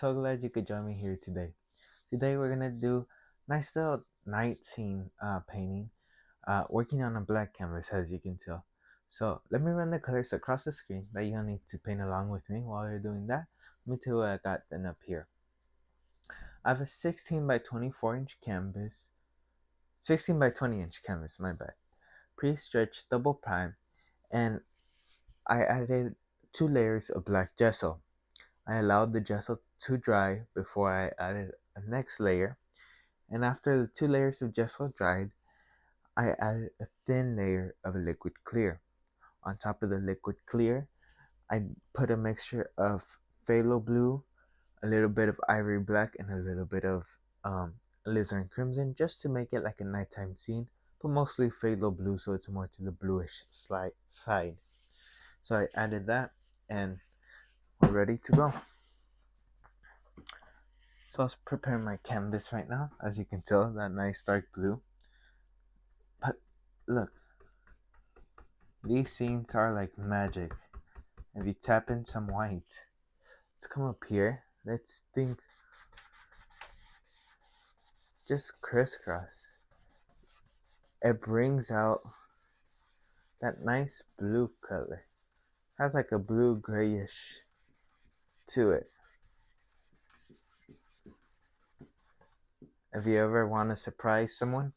so glad you could join me here today. Today we're gonna do nice little night scene painting, working on a black canvas as you can tell. So let me run the colors across the screen that you'll need to paint along with me. While you're doing that, let me tell you what I got done up here. I have a 16 by 24 inch canvas, 16 by 20 inch canvas, my bad. Pre-stretched double prime, and I added 2 layers of black gesso. I allowed the gesso to dry before I added a next layer, and after the 2 layers of gesso dried, I added a thin layer of liquid clear. On top of the liquid clear, I put a mixture of phthalo blue, a little bit of ivory black, and a little bit of alizarin crimson, just to make it like a nighttime scene, but mostly phthalo blue, so it's more to the bluish side. So I added that, and we're ready to go. So I was preparing my canvas right now, as you can tell, that nice dark blue. But look, these scenes are like magic. If you tap in some white, let's come up here. Let's think, just crisscross. It brings out that nice blue color. Has like a blue grayish to it. If you ever want to surprise someone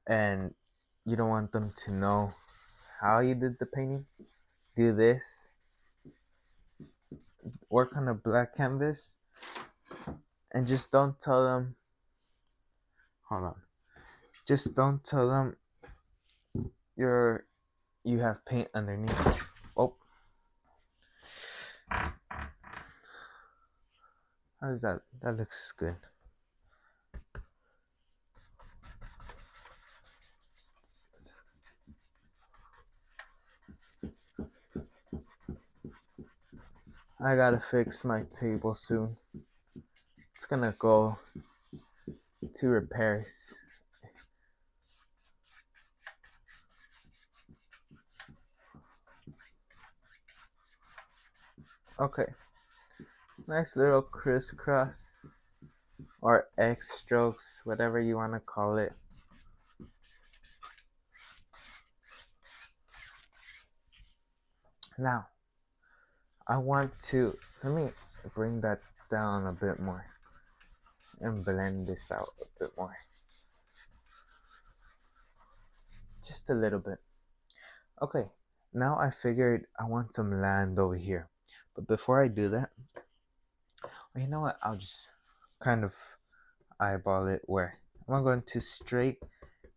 and you don't want them to know how you did the painting, do this. Work on a black canvas and just don't tell them. Hold on. Just don't tell them you have paint underneath. Oh. How's that? That looks good. I gotta fix my table soon. It's gonna go to repairs. Okay. Nice little crisscross or X strokes, whatever you want to call it. Now, I want to, let me bring that down a bit more and blend this out a bit more. Just a little bit. Okay, now I figured I want some land over here. But before I do that, well, you know what? I'll just kind of eyeball it where I'm going to straight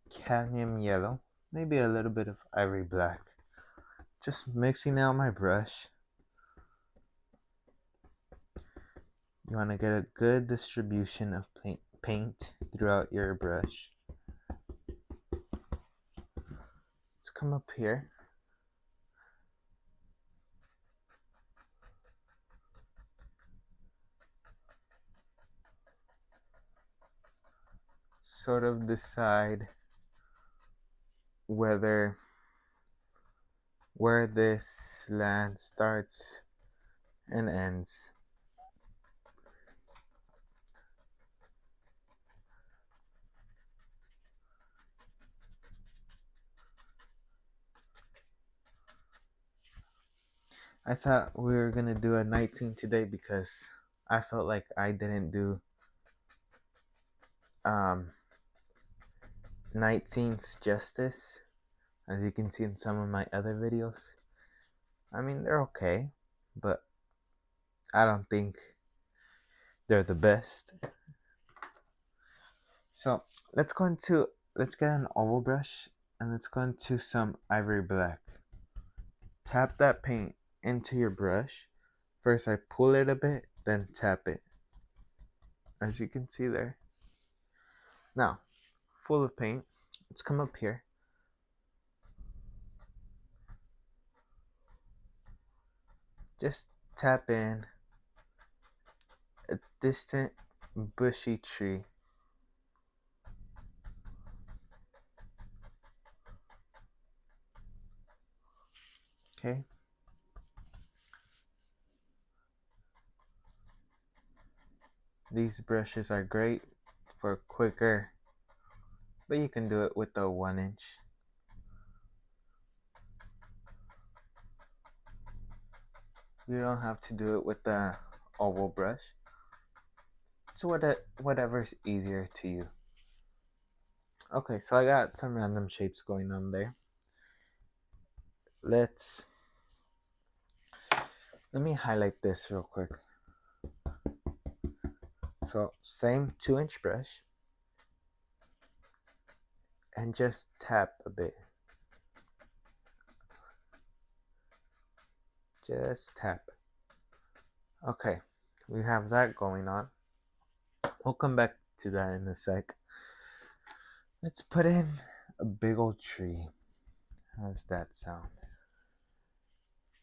cadmium yellow, maybe a little bit of ivory black. Just mixing out my brush. You want to get a good distribution of paint throughout your brush. Let's come up here. Sort of decide where this land starts and ends. I thought we were gonna do a night scene today because I felt like I didn't do night scenes justice, as you can see in some of my other videos. I mean, they're okay, but I don't think they're the best. So let's get an oval brush and let's go into some ivory black. Tap that paint into your brush. First I pull it a bit, then tap it, as you can see there. Now, full of paint, let's come up here. Just tap in a distant bushy tree. Okay. These brushes are great for quicker, but you can do it with a 1 inch. You don't have to do it with the oval brush. So whatever's easier to you. Okay, so I got some random shapes going on there. Let me highlight this real quick. So same 2-inch brush and just tap a bit. Just tap. Okay, we have that going on. We'll come back to that in a sec. Let's put in a big old tree. How's that sound?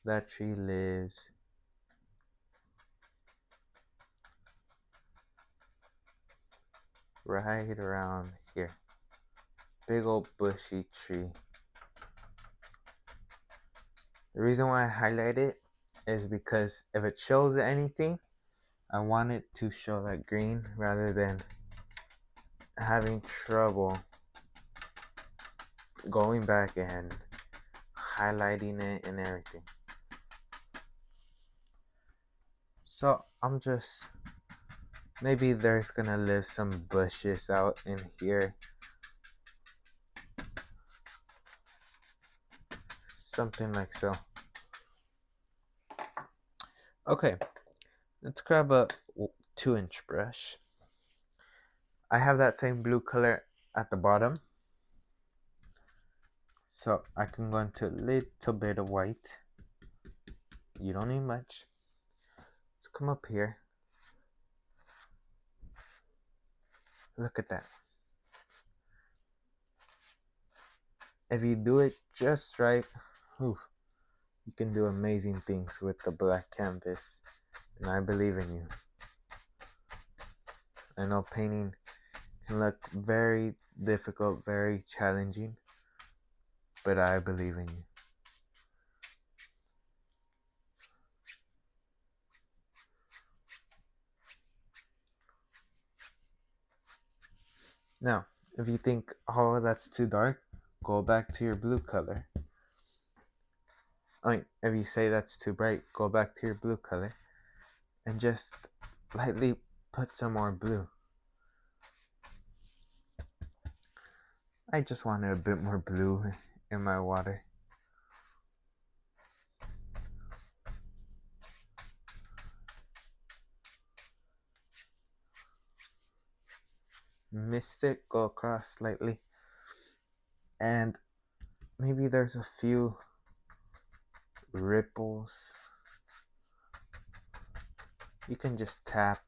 That tree lives right around here. Big old bushy tree. The reason why I highlight it is because if it shows anything, I want it to show that green rather than having trouble going back and highlighting it and everything. So I'm just, maybe there's gonna live some bushes out in here. Something like so. Okay, let's grab a 2-inch brush. I have that same blue color at the bottom, so I can go into a little bit of white. You don't need much. Let's come up here. Look at that. If you do it just right, you can do amazing things with the black canvas, and I believe in you. I know painting can look very difficult, very challenging, but I believe in you. Now, if you think, oh, that's too dark, go back to your blue color. I mean, if you say that's too bright, go back to your blue color and just lightly put some more blue. I just wanted a bit more blue in my water. Missed it, go across slightly. And maybe there's a few ripples. You can just tap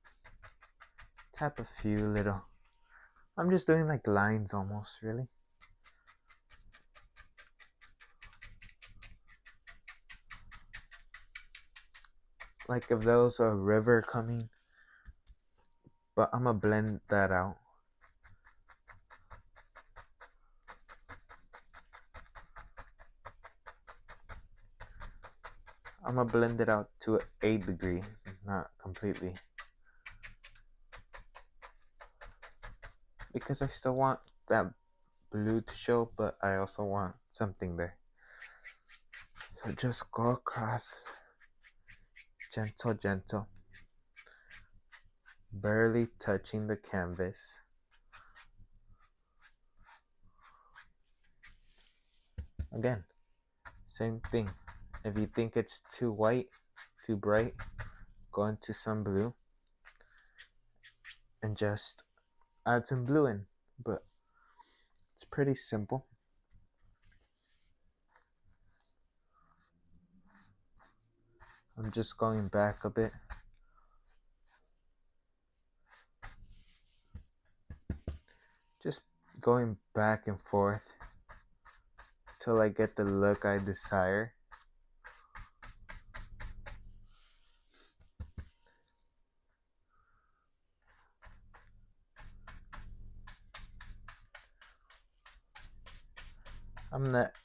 a few little. I'm just doing like lines almost, really. Like if there was a river coming, but I'm gonna blend that out. I'm gonna blend it out to 8 degree, not completely. Because I still want that blue to show, but I also want something there. So just go across, gentle, gentle, barely touching the canvas. Again, same thing. If you think it's too white, too bright, go into some blue and just add some blue in. But it's pretty simple. I'm just going back a bit. Just going back and forth till I get the look I desire.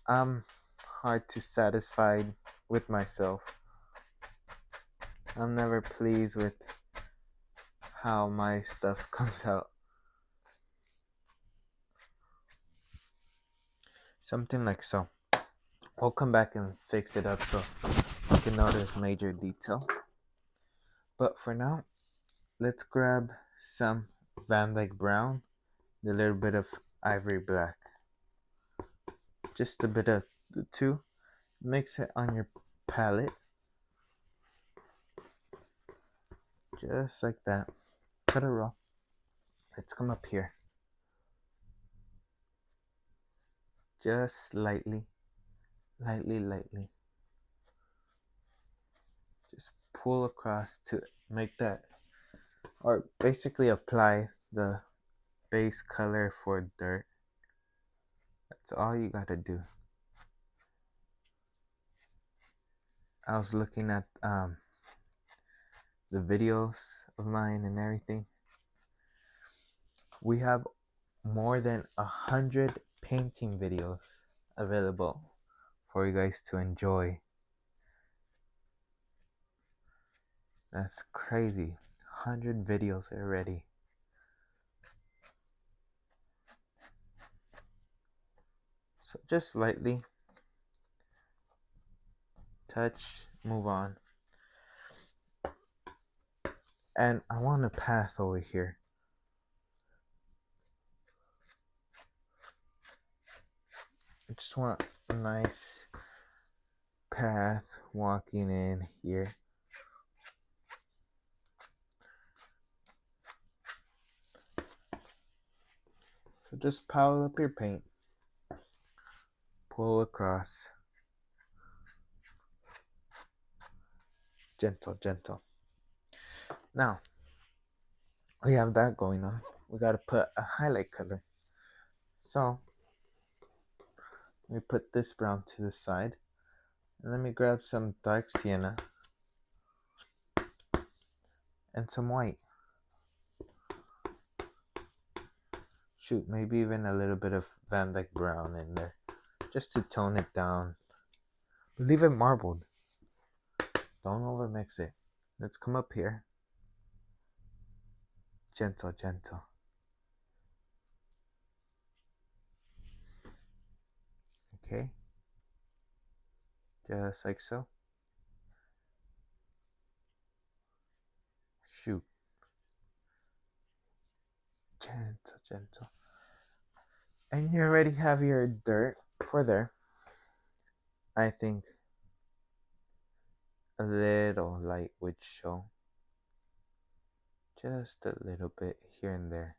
I'm hard to satisfied with myself. I'm never pleased with how my stuff comes out. Something like so. We'll come back and fix it up so you can notice major detail. But for now, let's grab some Van Dyke brown, a little bit of ivory black. Just a bit of the two. Mix it on your palette. Just like that. Cut it raw. Let's come up here. Just lightly. Lightly. Just pull across to make that, or basically apply the base color for dirt. That's all you gotta do. I was looking at the videos of mine and everything. We have more than 100 painting videos available for you guys to enjoy. That's crazy. 100 videos already. So just lightly touch, move on. And I want a path over here. I just want a nice path walking in here. So just pile up your paint. Pull across. Gentle. Now, we have that going on. We gotta put a highlight color. So, let me put this brown to the side. And let me grab some dark sienna. And some white. Shoot, maybe even a little bit of Van Dyke brown in there. Just to tone it down. Leave it marbled. Don't overmix it. Let's come up here. Gentle. Okay. Just like so. Shoot. Gentle. And you already have your dirt for there. I think a little light would show. Just a little bit here and there.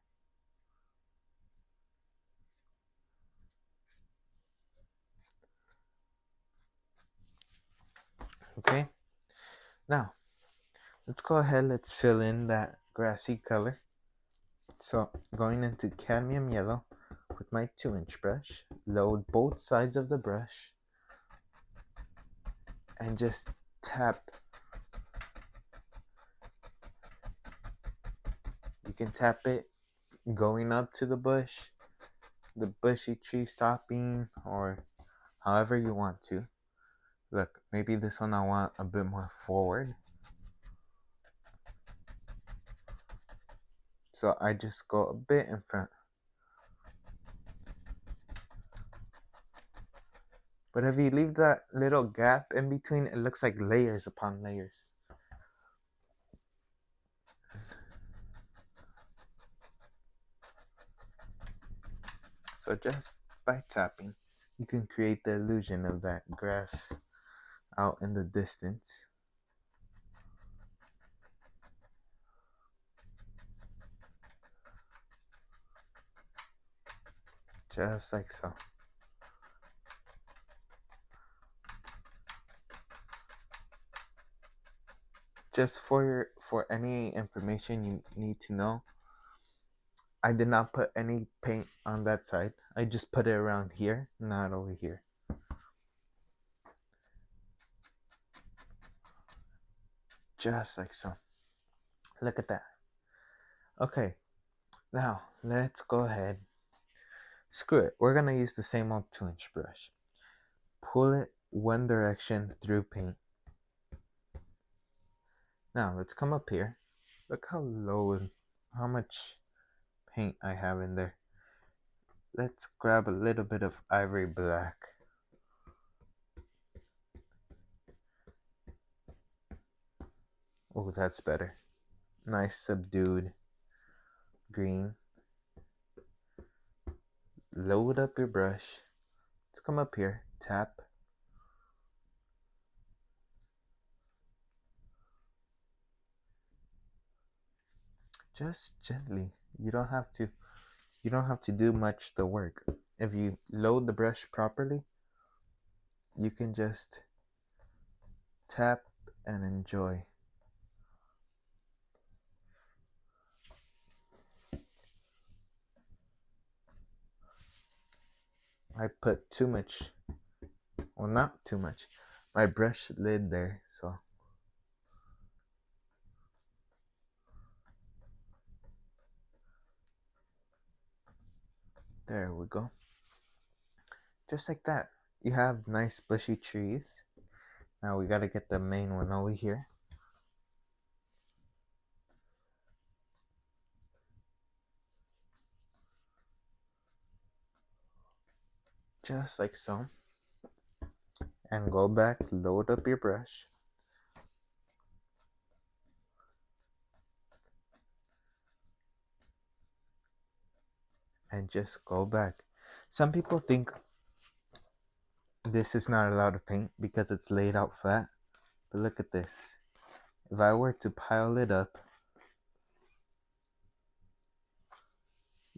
Okay. Now, let's go ahead. Let's fill in that grassy color. So, going into cadmium yellow with my 2-inch brush. Load both sides of the brush. And just tap. You can tap it going up to the bush, the bushy tree stopping, or however you want to. Look, maybe this one I want a bit more forward. So I just go a bit in front. But if you leave that little gap in between, it looks like layers upon layers. So just by tapping, you can create the illusion of that grass out in the distance. Just like so. Just for any information you need to know, I did not put any paint on that side. I just put it around here, not over here. Just like so. Look at that. Okay, now let's go ahead. Screw it. We're going to use the same old 2-inch brush. Pull it one direction through paint. Now let's come up here Look how low and how much paint I have in there. Let's grab a little bit of ivory black. Oh, that's better. Nice subdued green. Load up your brush. Let's come up here. Tap. Just gently. You don't have to do much the work. If you load the brush properly, you can just tap and enjoy. I put too much, well, not too much, my brush lid there, so there we go. Just like that. You have nice bushy trees. Now we gotta get the main one over here. Just like so. And go back, load up your brush. And just go back. Some people think this is not allowed to paint because it's laid out flat. But look at this. If I were to pile it up,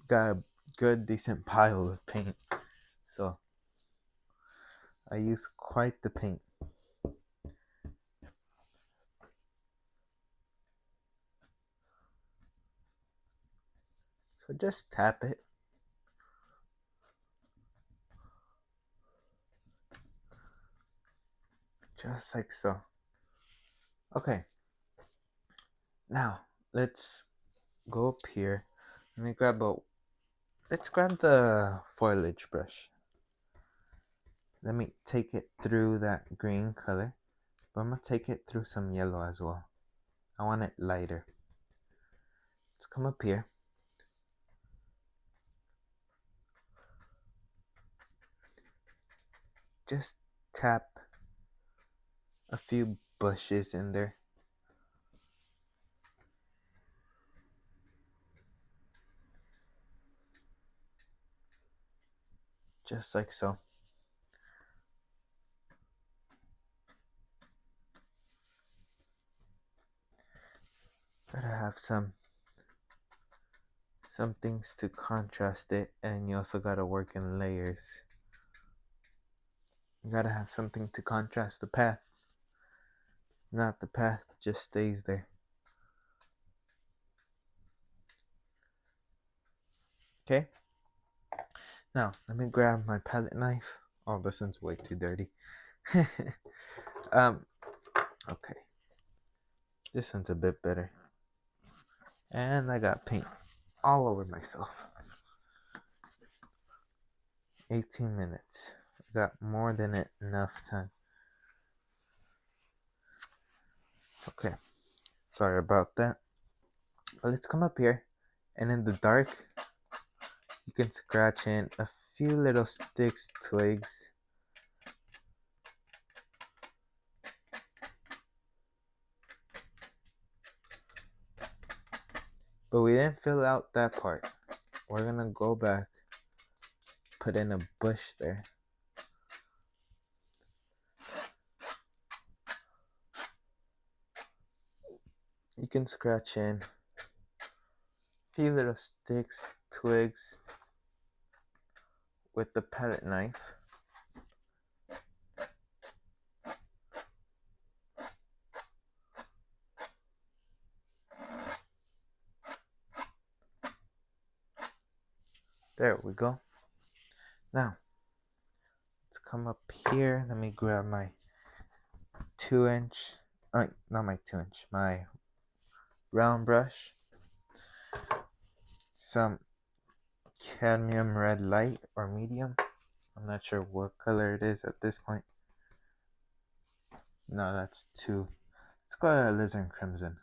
got a good decent pile of paint. So I use quite the paint. So just tap it. Just like so. Okay. Now let's go up here. Let's grab the foliage brush. Let me take it through that green color. But I'm gonna take it through some yellow as well. I want it lighter. Let's come up here. Just tap a few bushes in there. Just like so. Gotta have some things to contrast it, and you also gotta work in layers. You gotta have something to contrast the path. Not the path just stays there. Okay. Now let me grab my palette knife. Oh, this one's way too dirty. Okay. This one's a bit better. And I got paint all over myself. 18 minutes. I got more than enough time. Okay. Sorry about that. But let's come up here. And in the dark, you can scratch in a few little sticks, twigs. But we didn't fill out that part. We're gonna go back, put in a bush there. You can scratch in a few little sticks, twigs with the palette knife. There we go. Now, let's come up here. Let me grab my 2-inch, not my 2-inch, my round brush. Some cadmium red light or medium. I'm not sure what color it is at this point. No, that's 2. Let's go to alizarin crimson.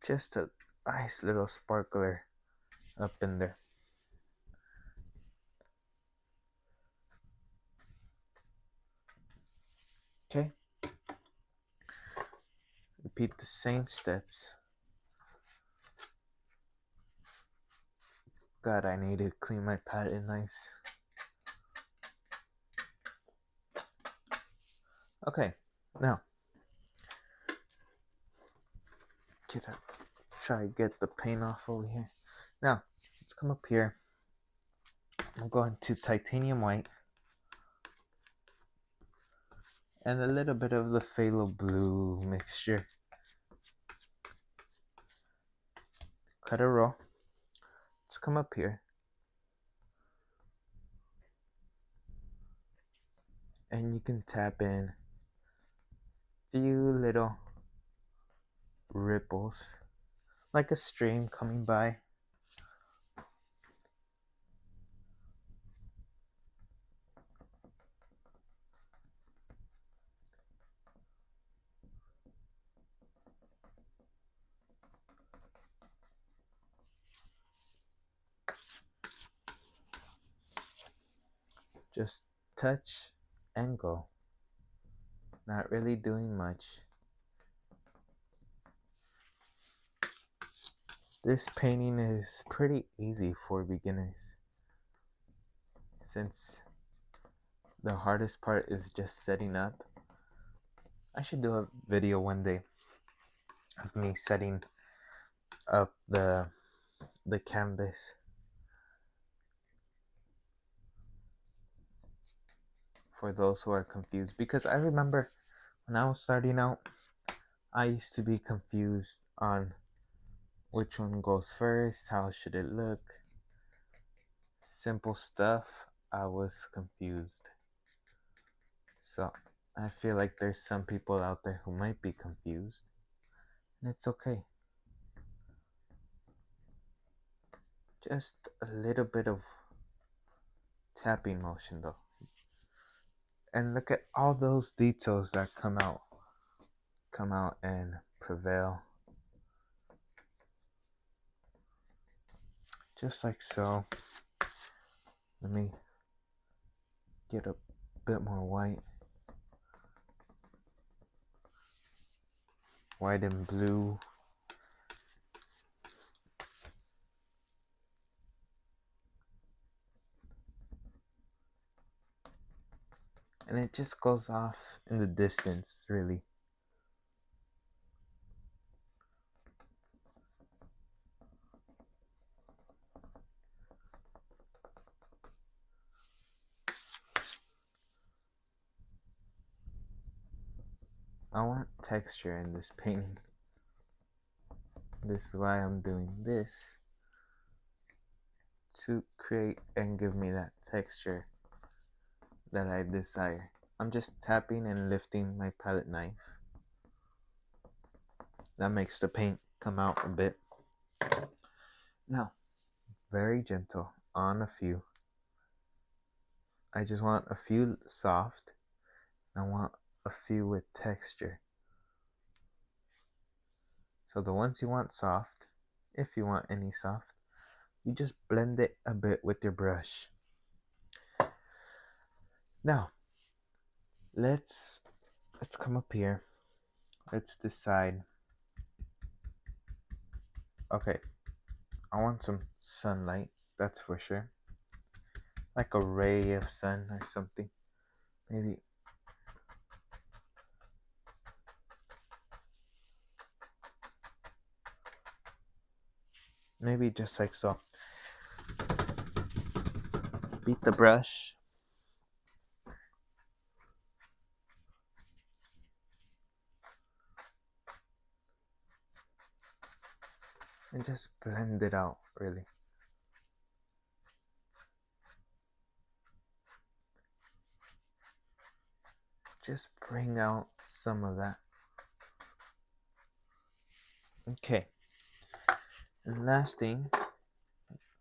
Just a nice little sparkler up in there. Okay. Repeat the same steps. God, I need to clean my palette nice. Okay, now try to get the paint off over here. Now, let's come up here. I'm going to titanium white and a little bit of the phthalo blue mixture. Cut a roll. Let's come up here. And you can tap in a few little ripples, like a stream coming by. Just touch and go. Not really doing much. This painting is pretty easy for beginners, since the hardest part is just setting up. I should do a video one day of me setting up the canvas. For those who are confused, because I remember when I was starting out, I used to be confused on which one goes first, how should it look. Simple stuff, I was confused. So I feel like there's some people out there who might be confused, and it's okay. Just a little bit of tapping motion though. And look at all those details that come out and prevail. Just like so. Let me get a bit more white. White and blue. And it just goes off in the distance, really. I want texture in this painting. This is why I'm doing this, to create and give me that texture that I desire. I'm just tapping and lifting my palette knife. That makes the paint come out a bit. Now, very gentle on a few. I just want a few soft. I want a few with texture. So the ones you want soft, if you want any soft, you just blend it a bit with your brush. Now, let's come up here. Let's decide. Okay, I want some sunlight, that's for sure. Like a ray of sun or something. Maybe just like so. Beat the brush. And just blend it out, really. Just bring out some of that. Okay. And last thing,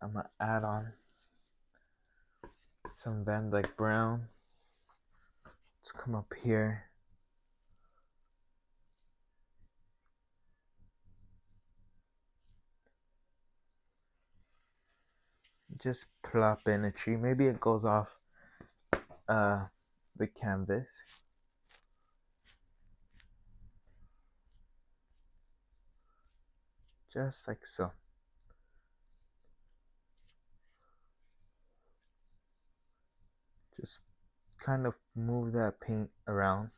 I'm gonna add on some Van Dyke brown. Let's come up here. just plop in a tree. Maybe it goes off uh, the canvas. Just like so. Just kind of move that paint around.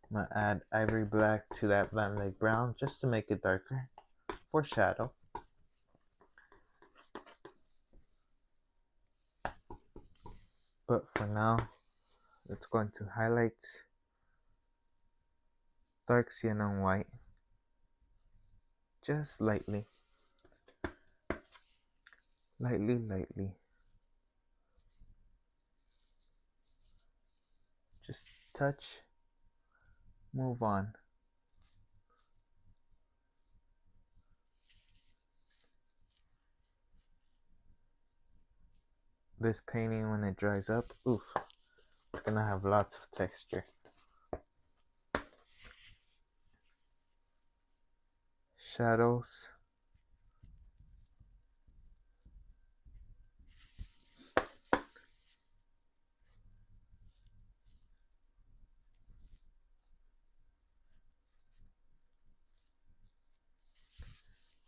I'm gonna add ivory black to that Van Lake brown just to make it darker for shadow. But for now, it's going to highlight dark sienna and white just lightly. Lightly. Just touch, move on. This painting, when it dries up, oof, it's gonna have lots of texture. Shadows.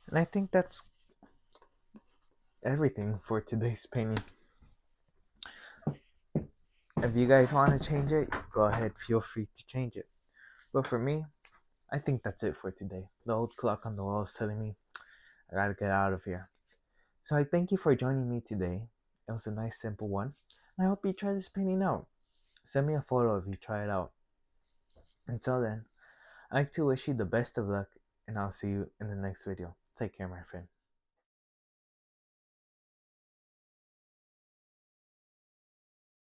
And I think that's everything for today's painting. If you guys want to change it, go ahead, feel free to change it. But for me, I think that's it for today. The old clock on the wall is telling me I gotta get out of here. So I thank you for joining me today. It was a nice, simple one. I hope you try this painting out. Send me a photo if you try it out. Until then, I like to wish you the best of luck, and I'll see you in the next video. Take care, my friend.